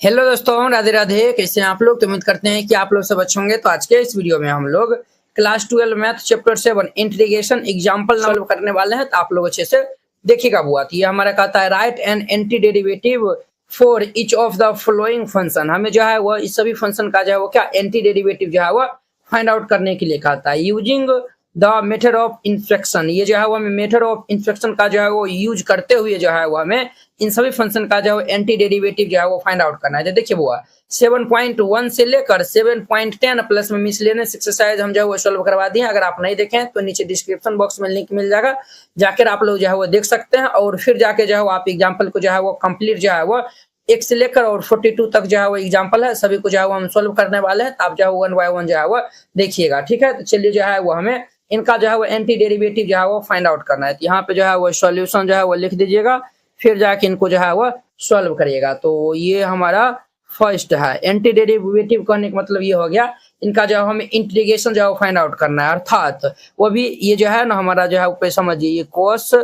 Hello दोस्तों, राधे राधे। कैसे हैं आप लोग? तो उम्मीद करते हैं कि आप लोग सब अच्छे होंगे। तो आज के इस वीडियो में हम लोग class 12 math chapter 7 integration example solve करने वाले हैं। तो आप लोग अच्छे से देखिएगा। बुआ ये हमारा कहता है right and anti derivative for each of the following function. हमें जो है वो इस सभी फंक्शन का जो है वो क्या एंटी डेरिवेटिव जो है वो फाइंड आउट करने के लिए कहता है using the method of inflection. ये जो है वो हमें मेथड ऑफ इंफ्लेक्शन का जो है वो यूज करते हुए जो है वो हमें इन सभी फंक्शन का जो है एंटी डेरिवेटिव जो है वो फाइंड आउट करना है। देखिए बुआ 7.1 से लेकर 7.10 प्लस में मिसलेनियस एक्सरसाइज हम जो है वो सॉल्व करवा दिए। अगर आप नहीं देखें तो नीचे डिस्क्रिप्शन बॉक्स में लिंक मिल जाएगा, जाकर आप लोग जो है वो देख सकते हैं। और फिर जाके जो है वो आप एग्जाम्पल को जो है वो कंप्लीट जो है वो 1 से लेकर और 42 तक जो है वो एग्जाम्पल है, सभी को जो है वो हम सॉल्व करने वाले हैं। तो आप जो है 1 बाय 1 जो है वो देखिएगा, ठीक है। तो चलिए जो है वो हमें इनका जो है वो एंटी डेरिवेटिव जो है वो फाइंड आउट करना है। तो यहाँ पे जो है वो सॉल्यूशन जो है वो लिख दीजिएगा, फिर जाके इनको जो है वो सॉल्व करिएगा। तो ये हमारा फर्स्ट है। एंटी डेरिवेटिव कहने का मतलब ये हो गया इनका जो हमें इंटीग्रेशन जो है फाइंड आउट करना है, अर्थात वो भी ये जो है ना हमारा जो है ऊपर समझिए ये cos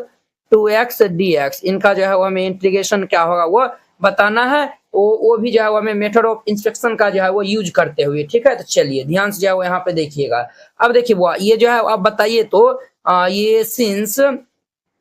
2x dx इनका जो है वो हमें इंटीग्रेशन क्या होगा वो बताना है। वो भी जो है वो हमें मेथड ऑफ इंस्पेक्शन का जो है वो यूज करते हुए, ठीक है। तो चलिए ध्यान से जो है वो यहाँ पे देखिएगा। अब देखिए वो ये जो है आप बताइए तो ये since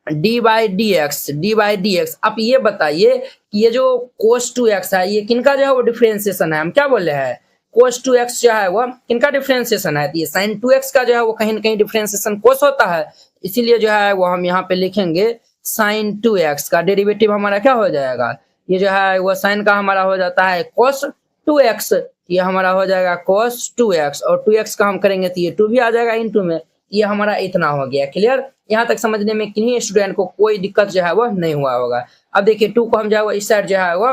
D by D x आप ये बताइए कि ये जो cos 2x है ये किनका जो है वो डिफरेंशिएशन है। हम क्या बोले हैं cos 2x जो है वो किनका डिफरेंशिएशन है। तो ये sin 2x का जो है वो कहीं ना कहीं डिफरेंशिएशन cos होता है, इसीलिए जो है वो हम यहाँ पे लिखेंगे sin 2x का डेरिवेटिव हमारा क्या हो जाएगा। ये जो है वो sin का हमारा हो जाता है cos 2x, ये हमारा हो जाएगा cos 2x और 2x का हम करेंगे तो ये 2 भी आ जाएगा इनटू में। ये हमारा इतना हो गया। क्लियर? यहाँ तक समझने में किन्हीं स्टूडेंट को कोई दिक्कत जो है वो नहीं हुआ होगा। अब देखिए 2 को हम जो है वो इस साइड जो है वो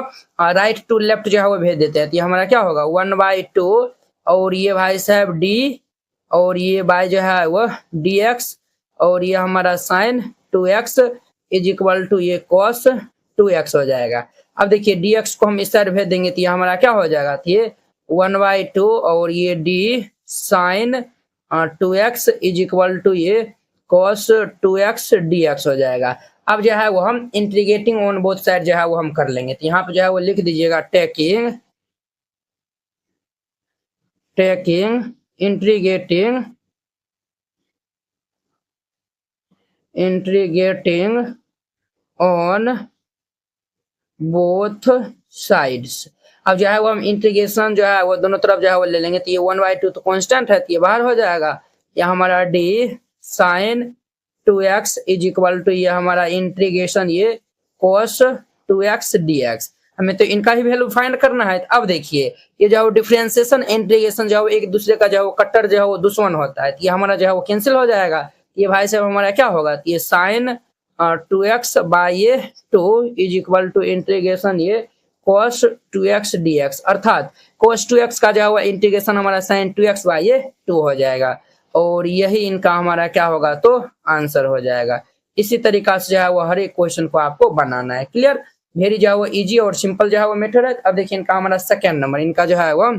राइट टू लेफ्ट जो है वो भेज देते हैं। तो ये हमारा क्या होगा 1/2 और ये भाई साहब डी और ये बाय जो है वो dx और ये हमारा sin 2x is equal to ये cos 2x हो जाएगा। अब देखिए dx को हम इस साइड भेज देंगे तो ये हमारा क्या हो जाएगा, तो ये 1/2 और ये d sin 2x is equal to ये cos 2x dx हो जाएगा। अब जो है वो हम इंटीग्रेटिंग ऑन बोथ साइड जो है वो हम कर लेंगे। तो यहाँ पे जो है वो लिख दीजिएगा taking integrating on both sides. अब जो है वो हम इंटीग्रेशन जो है वो दोनों तरफ जो है वो ले लेंगे। तो ये 1/2 तो कांस्टेंट है तो ये बाहर हो जाएगा। ये हमारा d sin 2x is equal to ये हमारा इंटीग्रेशन ये cos 2x dx। हमें तो इनका ही वैल्यू फाइंड करना है। अब देखिए ये जो डिफरेंशिएशन इंटीग्रेशन जो एक दूसरे का जो कट्टर जो है वो दुश्मन होता है। तो ये हमारा जो है वो कैंसिल हो जाएगा। ये भाई साहब हमारा क्या होगा, ये sin 2x बाय ये 2 इज इक्वल टू इंटीग्रेशन ये cos 2x dx, अर्थात cos 2x का जो है इंटीग्रेशन हमारा sin 2x बाय ये 2 हो जाएगा और यही इनका हमारा क्या होगा तो आंसर हो जाएगा। इसी तरीका से जो है वो हर एक क्वेश्चन को आपको बनाना है। क्लियर? वेरी जो है वो इजी और सिंपल जो है वो मेथड है। अब देखिए इनका हमारा सेकेंड नंबर, इनका जो है वो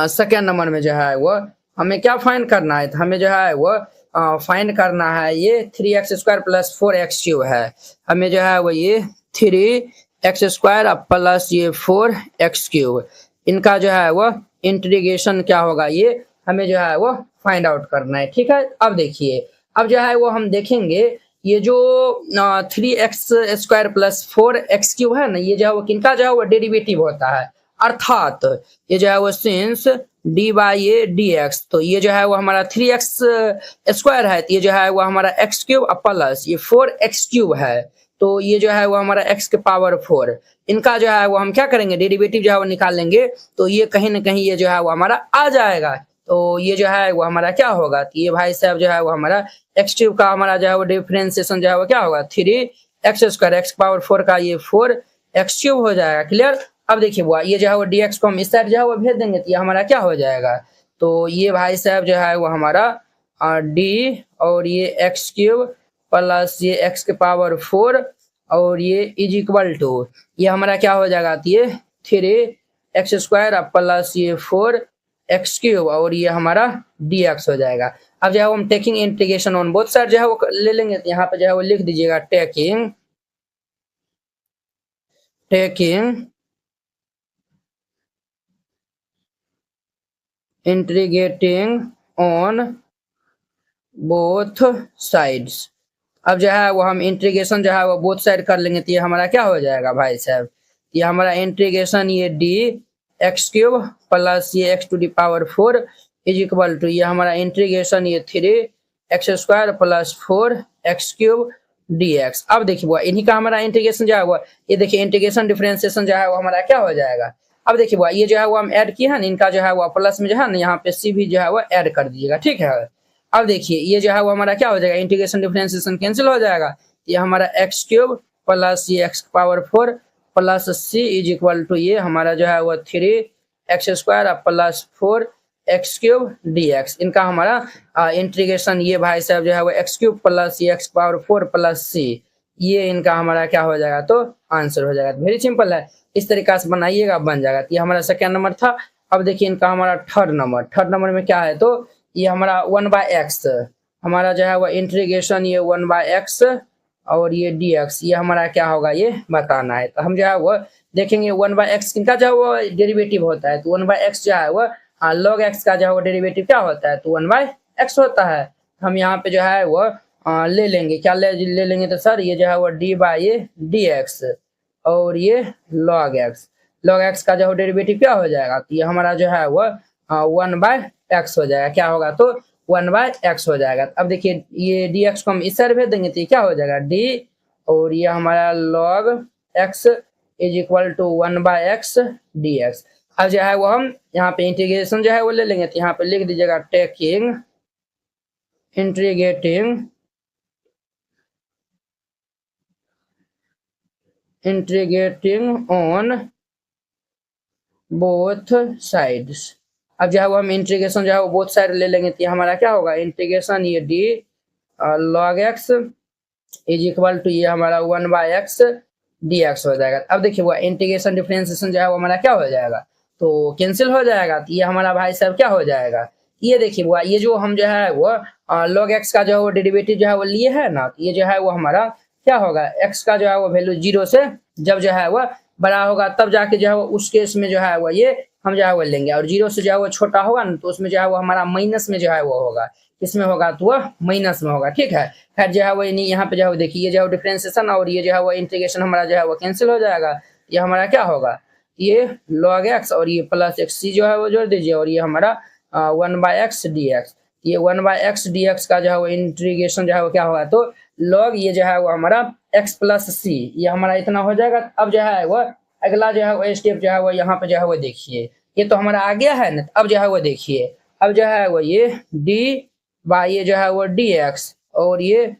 सेकेंड नंबर में जो है वो हमें क्या फाइंड करना है, तो हमें जो है वो फाइंड करना है ये 3x² प्लस 4x³ है। हमें जो है वो ये 3x² प्लस ये 4x³ इनका जो है वो इंटीग्रेशन क्या होगा ये हमें जो है वो फाइंड आउट करना है, ठीक है। अब देखिए अब जो है वो हम देखेंगे ये जो 3x² प्लस 4x³ है ना, ये जो है वो किनका जो है वो डेरिवेटिव होता है, अर्थात ये जो है वो सिंस डी बाई ये dx, तो ये जो है वो हमारा 3x² है तो ये जो है वो हमारा x³ प्लस ये 4x³ है तो ये जो है वो हमारा x के पावर 4 इनका जो है वो हम क्या करेंगे डेरिवेटिव जो है वो निकाल लेंगे। तो ये कहीं ना कहीं ये जो है वो हमारा आ जाएगा। तो ये जो है वो हमारा क्या होगा, तो ये भाई साहब जो है वो हमारा x³ का हमारा जो है वो डिफरेंशिएशन जो है वो क्या होगा 3x² x पावर 4 का ये 4x³ हो जाएगा। क्लियर? अब देखिए वो ये जो है वो dx को हम इस साइड जो है वो भेज देंगे तो ये हमारा क्या हो जाएगा, तो ये भाई साहब जो है वो हमारा d और ये x³ प्लस ये x के पावर 4 और ये इज इक्वल टू ये हमारा क्या हो जाएगा, तो ये 3x² प्लस ये 4x³ और ये हमारा dx हो जाएगा। अब जो है हम taking integration on both side जो है वो ले लेंगे। तो यहाँ पे जो है वो लिख दीजिएगा taking integrating on both sides. अब जो है वो हम इंटीग्रेशन जो है वो बोथ साइड कर लेंगे तो ये हमारा क्या हो जाएगा भाई साहब, ये हमारा इंटीग्रेशन ये डी एक्स क्यूब प्लस ये x to the power 4 is equal to ये हमारा इंटीग्रेशन ये 3 x square plus 4 x cube d x. अब देखिए वो इन्हीं का हमारा इंटीग्रेशन जो है वो ये देखिए इंटीग्रेशन डिफरेंशिएशन जो है वो हमारा क्या हो जाएगा। अब देखिए वो ये जो है वो हम ऐड किए हैं ना, इनका जो है वो प्लस में जो है ना यहाँ पे सी भी जो है वो ऐड कर दीजिएगा, ठीक है। अब देखिए ये जो है वो हमारा क्या हो जाएगा, इंटीग्रेशन डिफरेंशिएशन कैंसिल हो जाएगा, ये हमारा एक्स क्यूब प्लस ये x power 4 plus c is equal to ये हमारा जो है वो 3 x square plus 4 x cube d x. इनका हमारा इंटीग्रेशन ये भाई साहब जो है वो एक्स क्यूब प्लस ये एक्स पावर 4 प्लस सी, ये इनका हमारा क्या हो जाएगा तो आंसर हो जाएगा। वेरी सिंपल है, इस तरीका से बनाइएगा बन जाएगा। तो ये हमारा सेकेंड नंबर था। अब देखिए इनका हमारा थर्ड नंबर में क्या है तो ये हमारा 1/x हमारा जो है वो इंटीग्रेशन ये 1/x और ये dx ये हमारा क्या होगा ये बताना है। तो हम जो है वो देखेंगे 1/x इनका जो है वो डेरिवेटिव होता है, तो 1/x जो है वो log x का जो है वो डेरिवेटिव क्या होता है तो 1/x होता है। हम यहाँ पे जो है वो ले लेंगे, क्या ले लेंगे तो सर ये जो है वो d/dx और ये log x का जो डेरिवेटिव क्या हो जाएगा तो ये हमारा जो है वो 1/x हो जाएगा, क्या होगा तो 1/x हो जाएगा। अब देखिए ये dx को हम इस साइड भेज देंगे तो ये क्या हो जाएगा d और ये हमारा log x is equal to 1/x dx। अब जो है वो हम यहाँ पे इंटीग्रेशन जो है वो ले लेंगे तो यहाँ पे लिख दीजिएगा taking integrating on both sides. अब जो है वो हम इंटीग्रेशन जो है वो बोथ साइड ले लेंगे तो हमारा क्या होगा इंटीग्रेशन ये d log x is equal to ये हमारा 1/x dx हो जाएगा। अब देखिए वो इंटीग्रेशन डिफरेंशिएशन जो है वो हमारा क्या हो जाएगा तो कैंसिल हो जाएगा, तो ये हमारा भाई साहब क्या हो जाएगा, ये देखिए वो ये जो हम जो है वो log x का जो है वो डेरिवेटिव जो है वो लिए है ना, तो ये जो है वो हमारा क्या होगा x का जो है वो वैल्यू 0 से जब जो है वो बड़ा होगा तब जाके जो है वो उस केस में जो है वो ये हम जो है वो लेंगे, और 0 से जो है वो छोटा होगा ना तो उसमें जो है वो हमारा माइनस में जो है वो होगा, किसमें होगा तो वह माइनस में होगा, ठीक है। खैर जो है वो यहाँ पे जो है वो देखिए ये जो है डिफरेंशिएशन और ये जो है वो इंटीग्रेशन हमारा जो है वो कैंसिल हो जाएगा, ये हमारा क्या होगा ये log x और ये प्लस एक्स सी जो है वो जोड़ दीजिए और ये हमारा 1/x dx। ये 1/x dx का जो है वो इंटीग्रेशन जो है वो क्या होगा तो log ये जो है वो हमारा x प्लस सी ये हमारा इतना हो जाएगा। अब जो है वो अगला जो है वो स्टेप जो है वो यहाँ पे जो है वो देखिए ये तो हमारा आ गया है ना, अब जो है वो देखिए अब जो है वो ये d बाई ये जो है वो dx और ये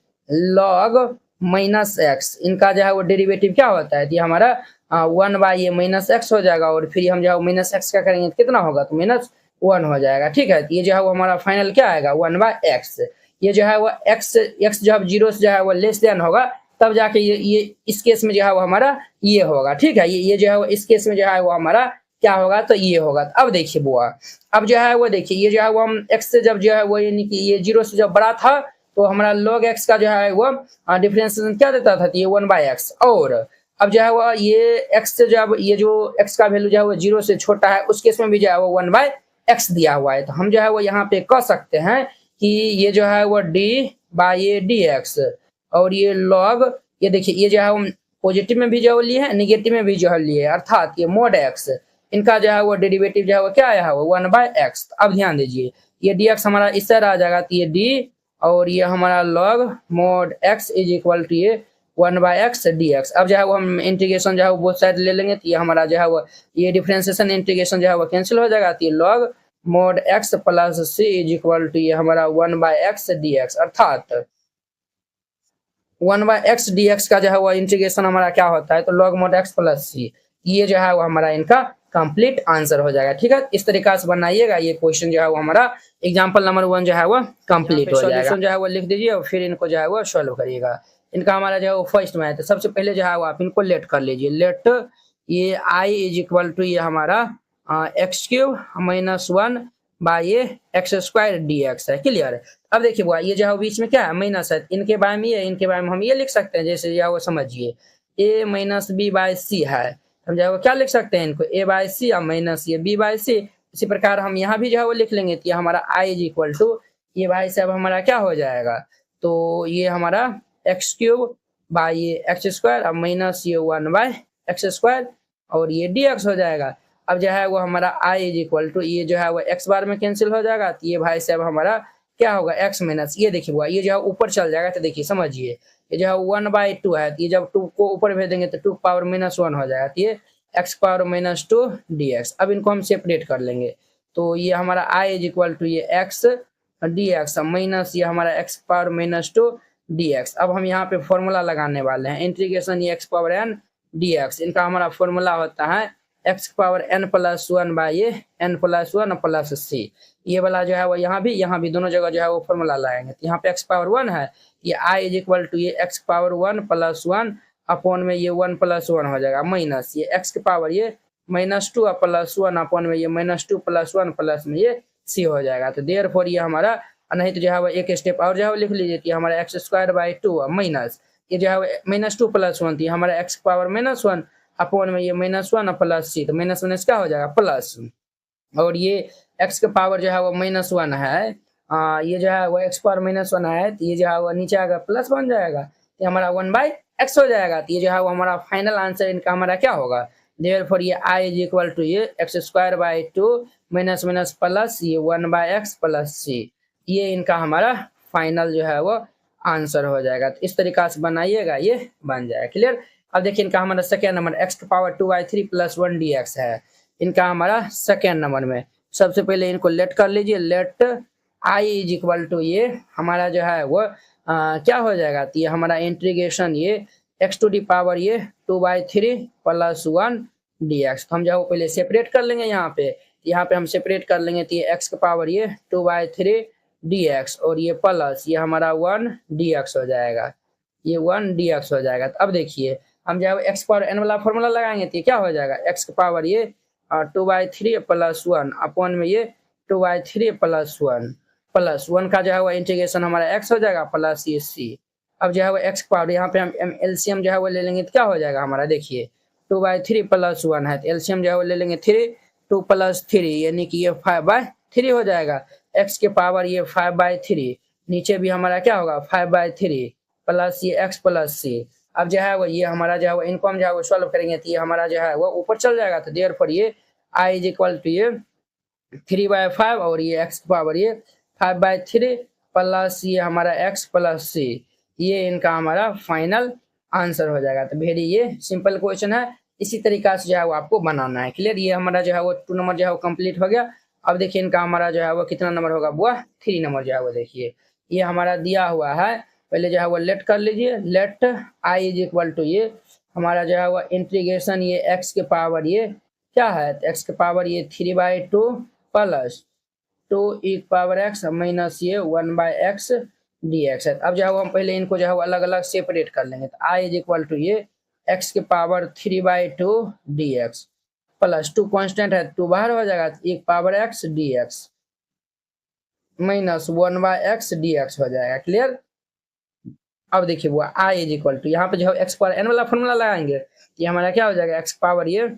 log माइनस एक्स इनका जो है वो डेरिवेटिव क्या होता है, ये हमारा 1 ये माइनस एक्स हो जाएगा और फिर हम जो है माइनस एक्स का करेंगे तो कितना होगा तो -1 हो जाएगा, ठीक है। ये जो है वो हमारा फाइनल क्या आएगा 1/x। ये जो है वो x जब 0 से जो है वो लेस देन होगा तब जाके ये इस केस में जो है वो हमारा ये होगा, ठीक है। ये जो है वो इस केस में जो है वो हमारा क्या होगा तो ये होगा। अब देखिए बुआ अब जो है वो देखिए ये जो है वो हम x से जब जो है वो यानी कि ये 0 से जब बड़ा था तो हमारा log x का जो है वो डिफरेंशिएशन क्या देता था तो ये 1/x। और अब जो है वो ये x से जब ये जो x का वैल्यू जो है वो 0 से छोटा है उस केस में भी जो है वो 1/x दिया हुआ है, तो हम जो है वो यहाँ पे कह सकते हैं कि ये जो है वो d/dx और ये log ये देखिए ये जो है वो पॉजिटिव में भी जो लिए है निगेटिव में भी जो है लिए, अर्थात ये mod x इनका जो है वो डेरिवेटिव जो है वो क्या आया है वो 1/x। अब ध्यान दीजिए ये dx हमारा इस तरह आ जाएगा तो ये d और ये हमारा log mod x is equal to ये 1/x dx। अब जो है वो हम इंटीग्रेशन जो है वो बोथ साइड ले लेंगे तो ये हमारा जो है वो ये डिफरेंशिएशन इंटीग्रेशन जो है वो कैंसिल हो जाएगा, तो ये log mod x प्लस c इज इक्वल टू ये हमारा 1/x dx, अर्थात 1/x dx का जो है वो इंटीग्रेशन हमारा क्या होता है तो log mod x प्लस c, ये जो है वो हमारा इनका कंप्लीट आंसर हो जाएगा, ठीक है। इस तरीका से बनाइएगा, ये क्वेश्चन जो है वो हमारा एग्जांपल नंबर 1 जो है वो कंप्लीट हो जाएगा। सॉल्यूशन जो है वो लिख दीजिए और फिर इनको जो है वो सॉल्व करिएगा। इनका हमारा जो है वो फर्स्ट में है तो सबसे पहले जो है वो आप इनको लेट कर लीजिए। लेट ये i इज इक्वल टू ये हमारा x³ - 1 बाई ये x² dx है, क्लियर है। अब देखिए वो ये जो है बीच में क्या है माइनस है, इनके बारे में ये इनके बारे में हम ये लिख सकते हैं जैसे जो है वो समझिए a - b/c है, हम जो है वो क्या लिख सकते हैं इनको a/c या माइनस ये b/c, इसी प्रकार हम यहाँ भी जो है वो लिख लेंगे, तो ये हमारा i इज इक्वल टू, ये भाई साहब हमारा क्या हो जाएगा, तो ये हमारा एक्स क्यूब बाई ये एक्स स्क्वायर, अब माइनस ये 1/x², और ये dx हो जाएगा। अब जो है वो हमारा i इज इक्वल टू, ये जो है वो x बार में कैंसिल हो जाएगा, तो ये भाई साहब हमारा क्या होगा, x माइनस, ये देखिए हुआ, ये जो है ऊपर चल जाएगा, तो देखिए समझिए, ये जो है 1/2 है, तो ये जब 2 को ऊपर भेज देंगे तो 2 पावर -1 हो जाएगा, तो ये x पावर -2 dx। अब इनको हम सेपरेट कर लेंगे, तो ये हमारा i इज इक्वल टू ये x dx माइनस ये हमारा x पावर -2 dx। अब हम यहाँ पे फॉर्मूला लगाने वाले हैं, इंटीग्रेशन ये x पावर n dx, इनका हमारा फॉर्मूला होता है x पावर n+1 बाई ये n+1 प्लस c। ये वाला जो है वो यहाँ भी दोनों जगह जो है वो फॉर्मूला लगाएंगे, तो यहाँ पे x पावर 1 है, ये i इज इक्वल टू ये x पावर 1+1 अपॉन में ये 1+1 हो जाएगा, माइनस ये x के पावर ये -2 +1 अपॉन में ये -2 +1 प्लस में ये c हो जाएगा। तो देयरफॉर ये हमारा, नहीं तो जो है वो एक स्टेप और जो है वो लिख लीजिए, कि हमारा x²/2 माइनस ये जो है -2 +1 थी, हमारा x पावर -1 अपॉन में ये -1 प्लस c, तो माइनस क्या हो जाएगा, प्लस, और ये x के पावर जो है वो -1 है, ये जो है वो x पावर -1 है, तो ये जो है वो नीचे आएगा प्लस बन जाएगा, तो हमारा 1/x हो जाएगा। तो ये जो है वो हमारा फाइनल आंसर इनका हमारा क्या होगा, देयरफॉर ये i इज इक्वल टू ये x²/2 माइनस माइनस प्लस ये 1/x प्लस c, ये इनका हमारा फाइनल जो है वो आंसर हो जाएगा। तो इस तरीका से बनाइएगा, ये बन जाएगा, क्लियर। अब देखिए इनका हमारा सेकेंड नंबर x की पावर 2/3 + 1 dx है, इनका हमारा सेकेंड नंबर में। सबसे पहले इनको लेट कर लीजिए, let i is equal to ये हमारा जो है वो क्या हो जाएगा, तो ये हमारा इंटीग्रेशन ये x टू दी पावर ये 2/3 + 1 dx। तो हम जो है वो पहले सेपरेट कर लेंगे, यहाँ पे हम सेपरेट कर लेंगे, तो ये x की पावर ये 2/3 dx और ये प्लस ये हमारा 1 dx हो जाएगा, ये 1 dx हो जाएगा। तो अब देखिए हम जो है x पावर n वाला फॉर्मूला लगाएंगे, तो ये क्या हो जाएगा, x की पावर ये 2/3 + 1 अपॉन में ये 2/3 + 1 का जो है वो इंटीग्रेशन हमारा x हो जाएगा प्लस ये c। अब जो है वो x पावर यहाँ पे हम एलसीएम जो है वो ले लेंगे, तो क्या हो जाएगा हमारा, देखिए 2/3 + 1 है, तो एलसीएम जो है वो ले लेंगे 3, 2 + 3 यानी कि ये 5/3 हो जाएगा, x के पावर ये 5/3, नीचे भी हमारा क्या होगा 5/3 प्लस ये x प्लस c। अब जो है वो ये हमारा जो है वो इनको हम जो है वो सॉल्व करेंगे, तो ये हमारा जो है वो ऊपर चल जाएगा, तो देयरफॉर ये i इज इक्वल टू ये 3/5 और ये x पावर ये 5/3 प्लस ये हमारा x प्लस c, ये इनका हमारा फाइनल आंसर हो जाएगा। तो वेरी ये सिंपल क्वेश्चन है, इसी तरीका से जो है वो आपको बनाना है, क्लियर। ये हमारा जो है वो 2 नंबर जो है वो कंप्लीट हो गया। अब देखिए इनका हमारा जो है वो कितना नंबर होगा, वो 3 नंबर जो है वो देखिए ये हमारा दिया हुआ है, पहले जो है वो लेट कर लीजिए, let i is equal to ये हमारा जो है वो इंटीग्रेशन ये x के पावर ये क्या है, तो x के पावर ये 3/2 plus 2 e power x minus ये 1/x dx है। अब जो है वो हम पहले इनको जो है वो अलग अलग सेपरेट कर लेंगे, तो i इज इक्वल टू ये x के पावर 3/2 dx प्लस 2 कांस्टेंट है, 2 बाहर हो जाएगा, 1 power x dx minus 1/x dx हो जाएगा, क्लियर। अब देखिए वो i इज इक्वल टू यहाँ पे जो है x पावर n वाला फॉर्मूला लगाएंगे, ये हमारा क्या हो जाएगा, x पावर ये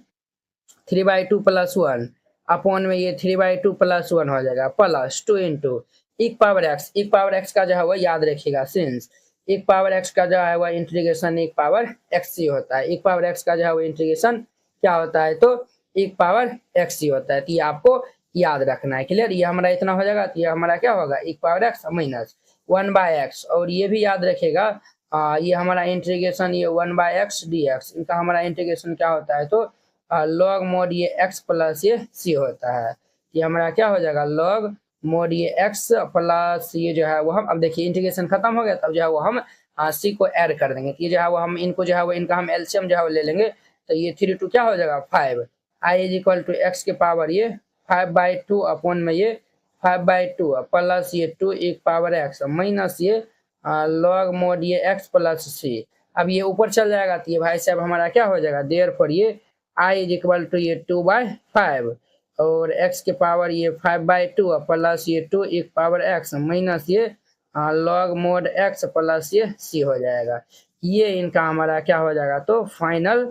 3/2 + 1 अपॉन में ये 3/2 + 1 हो जाएगा प्लस 2 इंटू एक पावर x का जो है वो याद रखिएगा, सिंस एक पावर x का जो है वो इंटीग्रेशन एक पावर x होता है, एक पावर x का जो है वो इंटीग्रेशन क्या होता है, तो एक पावर x होता है, तो ये आपको याद रखना है, क्लियर। ये हमारा इतना हो जाएगा, तो ये हमारा क्या होगा, एक पावर x माइनस 1/x, और ये भी याद रखेगा ये हमारा इंटीग्रेशन ये 1/x dx, इनका हमारा इंटीग्रेशन क्या होता है, तो लॉग मोड ये x प्लस ये c होता है, ये हमारा क्या हो जाएगा, लॉग मोड ये x प्लस ये जो है वो हम, अब देखिए इंटीग्रेशन खत्म हो गया, तब जो है वो हम c को ऐड कर देंगे, तो ये जो है वो हम इनको जो है वो इनका हम एलसीएम जो है वो ले लेंगे, तो ये 3 2 क्या हो जाएगा 5, i is equal to x के पावर ये 5/2 अपॉन में ये 5/2 प्लस ये 2 एक पावर x माइनस ये लॉग मोड ये x प्लस c। अब ये ऊपर चल जाएगा, तो ये भाई साहब हमारा क्या हो जाएगा, देयरफॉर ये i इज इक्वल टू ये 2/5 और x के पावर ये 5/2 प्लस ये 2 एक पावर x माइनस ये लॉग मोड x प्लस ये c हो जाएगा, ये इनका हमारा क्या हो जाएगा, तो फाइनल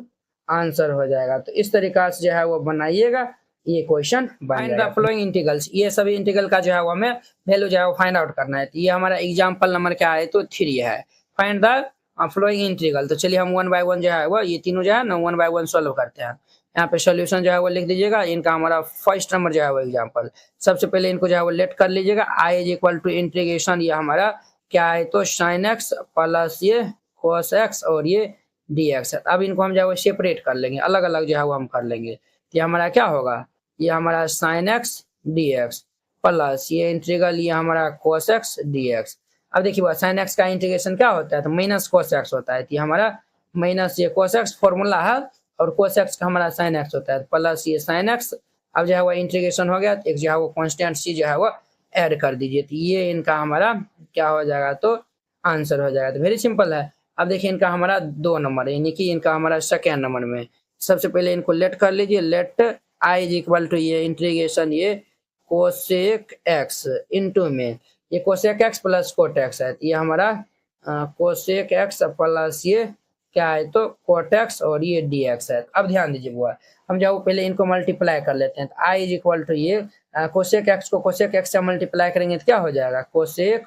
आंसर हो जाएगा। तो इस तरीका से जो है वो बनाइएगा, ये question find the following integrals, ये सभी इंटीग्रल का जो है वो हमें वैल्यू जो है वो फाइंड आउट करना है। तो ये हमारा एग्जांपल नंबर क्या है, तो 3 है। फाइंड द फ्लोइंग इंटीग्रल, तो चलिए हम 1 बाय 1 जो है वो ये तीनों जो है ना 1 बाय 1 सॉल्व करते हैं। यहाँ पे सॉल्यूशन जो है वो लिख दीजिएगा। इनका हमारा फर्स्ट नंबर जो है वो एग्जांपल, सबसे पहले इनको जो है वो लेट कर लीजिएगा। आई इज इक्वल टू इंटीग्रेशन, ये हमारा क्या है, तो साइन एक्स प्लस ये कोस एक्स और ये डी एक्स है। अब इनको हम जो है वो सेपरेट कर लेंगे, अलग अलग जो है वो हम कर लेंगे। तो ये हमारा क्या होगा, ये हमारा sine x d x plus ये इंटीग्रल ये हमारा कोस एक्स डी एक्स। अब देखिए साइन एक्स का इंटीग्रेशन क्या होता है, तो माइनस कोस एक्स होता है। तो हमारा माइनस ये कोस एक्स फॉर्मूला है और कोस एक्स का हमारा साइन एक्स होता है, प्लस ये साइन एक्स। अब जो है वो इंटीग्रेशन हो गया, तो एक जो है वो कांस्टेंट सी जो है वो ऐड कर दीजिए। तो ये इनका हमारा क्या हो जाएगा, तो आंसर हो जाएगा। तो वेरी सिंपल है। अब देखिए इनका हमारा 2 नंबर है, यानी कि इनका हमारा सेकेंड नंबर में सबसे पहले इनको लेट कर लीजिए। Let I is equal to ये इंटीग्रेशन ये कोसेक एक्स इंटू में ये cosec x plus cot x है। ये हमारा कोसेक एक्स प्लस ये क्या है, तो कोट एक्स और ये डी एक्स है। अब ध्यान दीजिए बुआ, हम जाओ पहले इनको मल्टीप्लाई कर लेते हैं। तो आई इज इक्वल टू ये कोसेक एक्स को कोसेक एक्स से मल्टीप्लाई करेंगे तो क्या हो जाएगा, cosec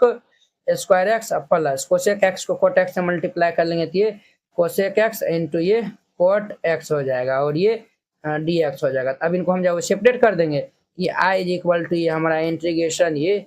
square x plus cosec x को कोट एक्स से मल्टीप्लाई कर लेंगे तो ये कोसेक एक्स इंटू ये कोट एक्स हो जाएगा और ये डी एक्स हो जाएगा। अब इनको हम जो सेपरेट कर देंगे। ये आई इज इक्वल टू ये हमारा इंटीग्रेशन ये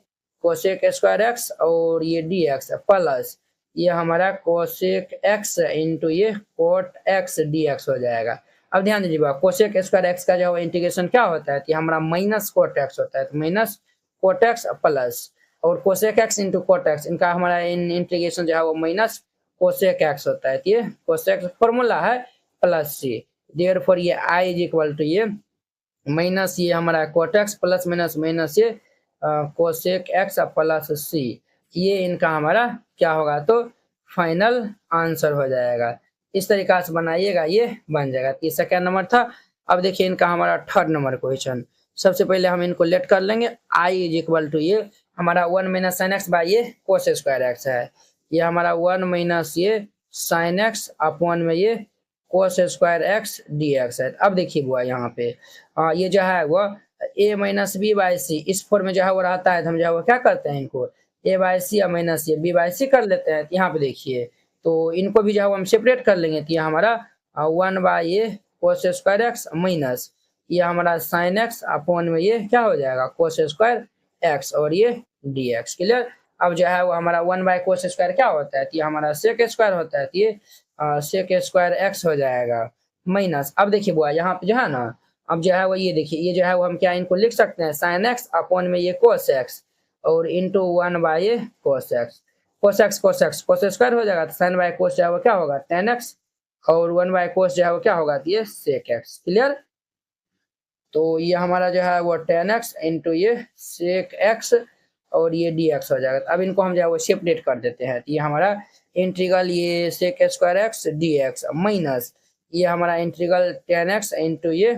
कोसेक स्क्वायर एक्स और ये डी एक्स प्लस ये हमारा कोसेक एक्स इंटू ये कोट एक्स डी एक्स हो जाएगा। अब ध्यान दीजिएगा, कोसेक स्क्वायर एक्स का जो इंटीग्रेशन क्या होता है, तो हमारा माइनस कोट एक्स होता है। तो माइनस कोट एक्स प्लस और cosec x into cot x, इनका हमारा इंटीग्रेशन जो है वो माइनस कोसेक एक्स होता है। तो ये कोसेक फॉर्मूला है प्लस सी, देयरफॉर ये आई इज इक्वल टू ये माइनस ये हमारा cot x plus minus minus ये कोसेक एक्स प्लस सी। ये इनका हमारा क्या होगा, तो फाइनल आंसर हो जाएगा। इस तरीका से बनाइएगा, ये बन जाएगा। ये सेकेंड नंबर था। अब देखिए इनका हमारा थर्ड नंबर क्वेश्चन, सबसे पहले हम इनको लेट कर लेंगे। आई इज इक्वल टू ये हमारा 1 माइनस साइन एक्स बाई ये कोस स्क्वायर एक्स है। ये हमारा 1 माइनस ये साइन एक्स अपॉन में ये cos square x d x है। अब देखिए बुआ यहाँ पे ये जो है वो ए माइनस बी बाई सी इस फॉर्म में जो है वो रहता है। तो हम जो है वो क्या करते हैं, इनको ए बाई सी या माइनस ये बी बाई सी कर लेते हैं। यहाँ पे देखिए तो इनको भी जो है हम सेपरेट कर लेंगे। तो ये हमारा 1 बाई ये कोस स्क्वायर एक्स माइनस ये हमारा साइन एक्स अपॉन में ये क्या हो जाएगा, कोस स्क्वायर एक्स और ये डी एक्स। क्लियर। अब जो है वो हमारा 1 बाई कोस स्क्वायर क्या होता है, तो ये हमारा सेक स्क्वायर होता है। तो ये सेक स्क्वायर एक्स हो जाएगा माइनस। अब देखिए बुआ यहाँ पे जो है ना, अब जो है वो ये देखिए ये जो है वो हम क्या इनको लिख सकते हैं, साइन एक्स अपॉन में ये कोस एक्स और इंटू 1 बाई ये cos x. Cos x cos x cos square हो जाएगा, तो साइन बाई कोस जो है वो क्या होगा, टेन एक्स और 1 बाई कोस जो है वो क्या होगा, तो ये सेक एक्स। क्लियर। तो ये हमारा जो है वो टेन एक्स इंटू ये सेक एक्स और ये डी एक्स हो जाएगा। अब इनको हम जो है वो सेपरेट कर देते हैं। तो ये हमारा इंटीग्रल ये sec square x d x minus ये हमारा इंटीग्रल टेन एक्स इंटू ये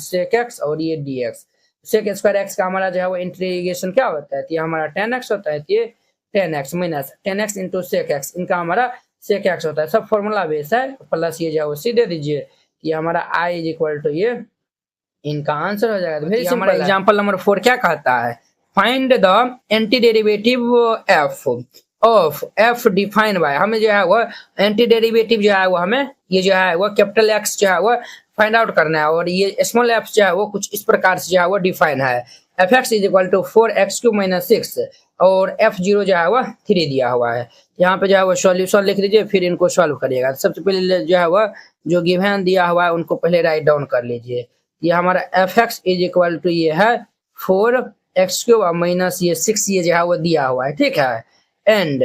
सेक एक्स और ये d x. Sec square x का हमारा जो है वो इंटीग्रेशन क्या होता है, तो ये हमारा टेन एक्स होता है। तो ये tan x minus tan x into sec x, इनका हमारा सेक एक्स होता है। सब फॉर्मूला बेस है प्लस ये जो है वो सी दे दीजिए। ये हमारा आई इज इक्वल टू ये इनका आंसर हो जाएगा। तो हमारा एग्जांपल नंबर 4 क्या कहता है, find the anti derivative F of F defined by. हमें जो है वो एंटी डेरिवेटिव जो है वो हमें ये जो है वो कैपिटल एक्स जो है वो फाइंड आउट करना है। और ये स्मॉल एफ जो है वो कुछ इस प्रकार से जो है वो डिफाइन है, f x is equal to 4x³ minus 6 और f0 जो है वो 3 दिया हुआ है। यहाँ पे जो है वो सॉल्यूशन लिख दीजिए, फिर इनको सॉल्व करिएगा। सबसे पहले जो है वो जो गिवन दिया हुआ है उनको पहले राइट डाउन कर लीजिए। ये हमारा f x is equal to ये है 4x³ माइनस ये 6 ये जो है वो दिया हुआ है, ठीक है। एंड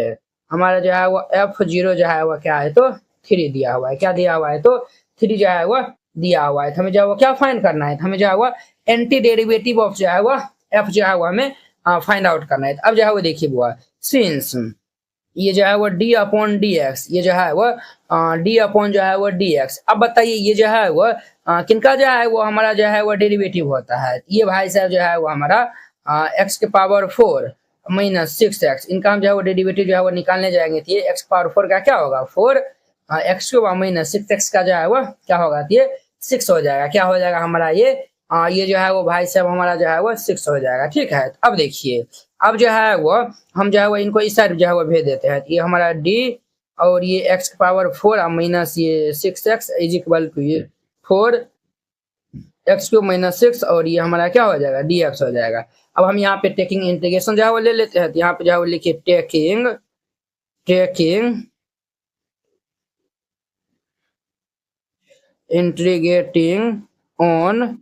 हमारा जो है वो f0 जो है वो क्या है, तो 3 दिया हुआ है। क्या दिया हुआ है, तो 3 जो है वो दिया हुआ है। तो हमें जो है वो क्या फाइंड करना है, हमें जो है वो एंटी डेरिवेटिव ऑफ जो है वो एफ जो है वो हमें फाइंड आउट करना है। अब जो है वो देखिए बुआ, सिंस ये जो है वो डी अपॉन डी एक्स ये जो है वो डी अपॉन जो है वो डी एक्स। अब बताइए ये जो है वो किनका जो है वो हमारा जो है वो डेरिवेटिव होता है। ये भाई साहब जो है वो हमारा एक्स के पावर 4 माइनस 6x, इनका हम जो है वो डेरिवेटिव जो है वो निकालने जाएंगे। तो ये एक्स पावर 4 का क्या होगा, 4x³ माइनस 6x का जो है वो क्या होगा, तो ये 6 हो जाएगा। क्या हो जाएगा हमारा, ये ये जो है वो भाई साहब हमारा जो है वो 6 हो जाएगा। ठीक है, अब देखिए, अब जो है वो हम जो है वो इनको इस साइड जो है वो भेज देते हैं। ये हमारा डी और ये एक्स की पावर 4 और माइनस ये 6x इज इक्वल टू ये 4x³ - 6 और ये हमारा क्या हो जाएगा, dx हो जाएगा। अब हम यहाँ पे टेकिंग इंटीग्रेशन जो है वो ले लेते हैं। तो यहाँ पे जो है वो लिखिए taking integrating on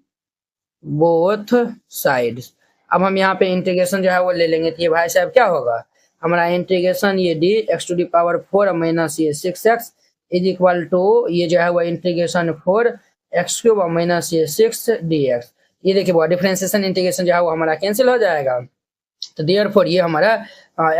both sides. अब हम यहाँ पे इंटीग्रेशन जो है वो ले लेंगे। तो ये भाई साहब क्या होगा, हमारा इंटीग्रेशन ये डी x⁴ माइनस ये 6x इज इक्वल टू ये जो है वो इंटीग्रेशन 4x³ माइनस ये 6 dx। ये देखिए वो डिफरेंशिएशन इंटीग्रेशन जो है वो हमारा कैंसिल हो जाएगा। तो देयरफॉर ये हमारा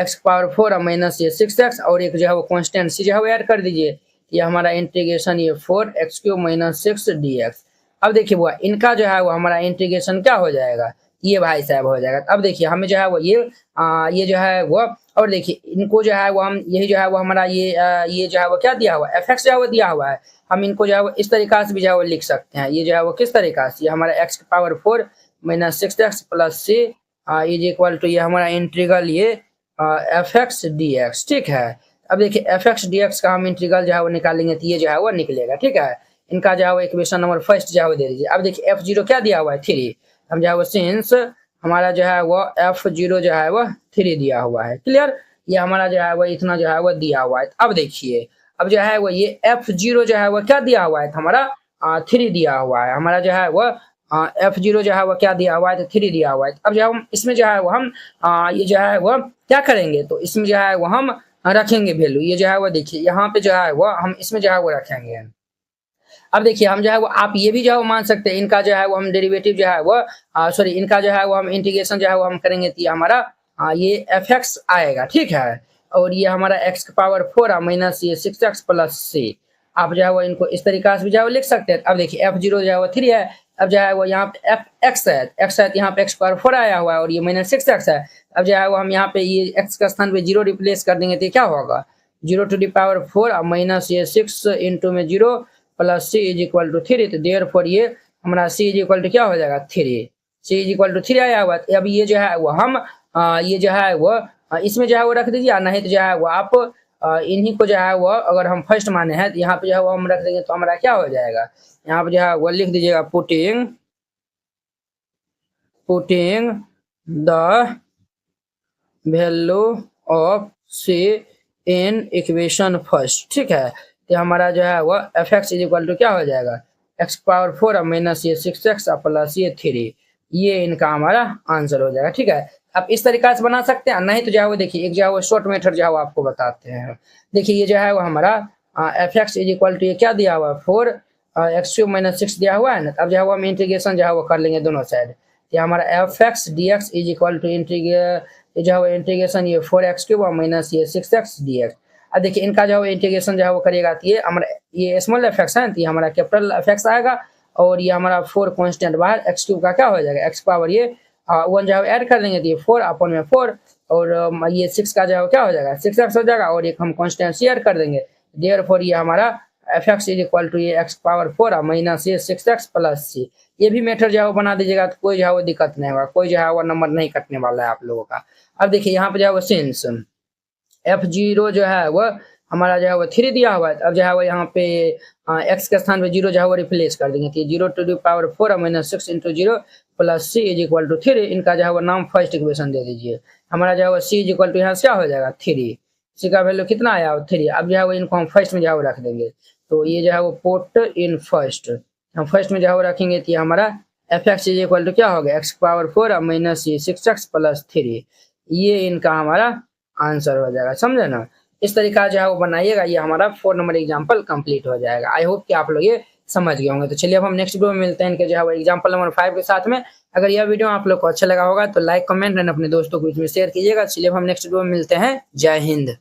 x⁴ माइनस ये 6x और एक जो है वो कांस्टेंट सी जो है वो ऐड कर दीजिए। ये हमारा इंटीग्रेशन ये 4x³ माइनस 6 dx। अब देखिए वो इनका जो है वो हमारा इंटीग्रेशन क्या हो जाएगा, ये भाई साहब हो जाएगा। अब देखिए हमें जो है वो ये जो है वो, और देखिए इनको जो है वो हम यही जो है वो हमारा ये जो है वो क्या दिया हुआ है, fx जो है वो दिया हुआ है। हम इनको जो है वो इस तरीका से भी जो है वो लिख सकते हैं। ये जो है वो किस तरीका से, ये हमारा x⁴ minus 6x plus c is equal to ये हमारा इंटीग्रल ये fx dx। ठीक है, अब देखिए fx dx का हम इंटीग्रल जो है वो निकालेंगे तो ये जो है वो निकलेगा। ठीक है, इनका जो है वो इक्वेशन नंबर फर्स्ट जो है वो दे दीजिए। अब देखिए f0 क्या दिया हुआ है, 3। हम जो है वो सिंस हमारा जो है वो f0 जो है वो 3 दिया हुआ है। क्लियर, ये हमारा जो है वो इतना जो है वो दिया हुआ है। अब देखिए अब जो है वो ये f0 जो है वो क्या दिया हुआ है, हमारा 3 दिया हुआ है। हमारा जो है वो f0 जो है वो क्या दिया हुआ है, तो 3 दिया हुआ है। अब जो हम इसमें जो है वो हम ये जो है वो क्या करेंगे, तो इसमें जो है वो हम रखेंगे वैल्यू। ये जो है वो देखिए यहाँ पे जो है वो हम इसमें जो है वो रखेंगे। अब देखिए हम जो है वो आप ये भी जो है वो मान सकते हैं, इनका जो है वो हम डेरिवेटिव जो है वो सॉरी इनका जो है वो हम इंटीग्रेशन जो है वो हम करेंगे तो ये हमारा ये fx आएगा। ठीक है, और ये हमारा x⁴ माइनस ये 6x प्लस c। आप जो है वो इनको इस तरीका से भी जो है वो लिख सकते हैं। अब देखिए f0 जो है वो 3 है। अब जो है वो यहाँ पे x है, यहाँ पे x⁴ आया हुआ है और ये माइनस 6x है। अब जो है वो हम यहाँ पे ये x का स्थान पे 0 रिप्लेस कर देंगे तो क्या होगा, 0⁴ माइनस ये 6 इंटू में 0 plus c is equal to 3। तो देयरफॉर ये हमारा c इज इक्वल टू क्या हो जाएगा, 3। c इज इक्वल टू 3 आया हुआ। अब ये जो है वो हम ये जो है वो इसमें जो है वो रख दीजिए, नहीं तो जो है वो आप इन्हीं को जो है वो अगर हम फर्स्ट माने हैं तो यहाँ पे जो है वो हम रख देंगे तो हमारा क्या हो जाएगा, यहाँ पे जो है वो लिख दीजिएगा putting the value of c in equation first. ठीक है, तो हमारा जो है वो fx इज इक्वल टू क्या हो जाएगा, x⁴ माइनस ये 6x प्लस ये 3। ये इनका हमारा आंसर हो जाएगा। ठीक है, आप इस तरीका से बना सकते हैं, नहीं तो जो है वो देखिए एक जो है वो शॉर्ट मेथड जो है वो आपको बताते हैं। देखिए ये जो है वो हमारा fx इज इक्वल टू ये क्या दिया हुआ है, 4x³ माइनस 6 दिया हुआ है ना। अब जो है वो हम इंटीग्रेशन जो है वो कर लेंगे दोनों साइड। ये हमारा fx dx is equal to जो है वो इंटीग्रेशन ये 4x³ माइनस ये 6x dx। अब देखिए इनका जो है इंटीग्रेशन जो है वो करिएगा तो ये हमारा ये स्मॉल fx है तो ये हमारा कैपिटल fx आएगा और ये हमारा 4 कांस्टेंट बाहर x³ का क्या हो जाएगा, x पावर ये 1 जो है ऐड कर लेंगे तो ये 4 अपन में 4 और ये 6 का जो है क्या हो जाएगा, 6x हो जाएगा और एक हम कांस्टेंट सी ऐड कर देंगे। देयरफॉर ये हमारा fx इज इक्वल टू ये x⁴ माइनस ये 6x प्लस c। ये भी मेथड जो है वो बना दीजिएगा तो कोई जो है वो दिक्कत नहीं होगा, कोई जो है वो नंबर नहीं कटने वाला है आप लोगों का। अब देखिए यहाँ पे जो है वो सिंस f0 जो है वो हमारा जो है वो 3 दिया हुआ है। अब जो है वो यहाँ पे x के स्थान पे 0 जो है वो रिप्लेस कर देंगे तो 0⁴ minus 6 into 0 plus c is equal to 3। इनका जो है वो नाम फर्स्ट इक्वेशन दे दीजिए। हमारा जो है वो c इज इक्वल टू यहाँ से क्या हो जाएगा, 3। c का वैल्यू कितना आया, 3। अब जो है वो इनको हम फर्स्ट में जो है वो रख देंगे। तो ये जो है वो पुट इन फर्स्ट, हम फर्स्ट में जो है वो रखेंगे तो हमारा fx इज इक्वल टू क्या हो गया, x⁴ माइनस 6x प्लस 3। ये इनका हमारा आंसर हो जाएगा, समझे ना। इस तरीका जो है वो बनाइएगा, ये हमारा 4 नंबर एग्जांपल कंप्लीट हो जाएगा। आई होप कि आप लोग ये समझ गए होंगे। तो चलिए अब हम नेक्स्ट वीडियो में मिलते हैं इनके जो है वो एग्जांपल नंबर 5 के साथ में। अगर यह वीडियो आप लोग को अच्छा लगा होगा तो लाइक कमेंट एंड अपने दोस्तों को इसमें शेयर कीजिएगा। चलिए अब हम नेक्स्ट वीडियो में मिलते हैं। जय हिंद।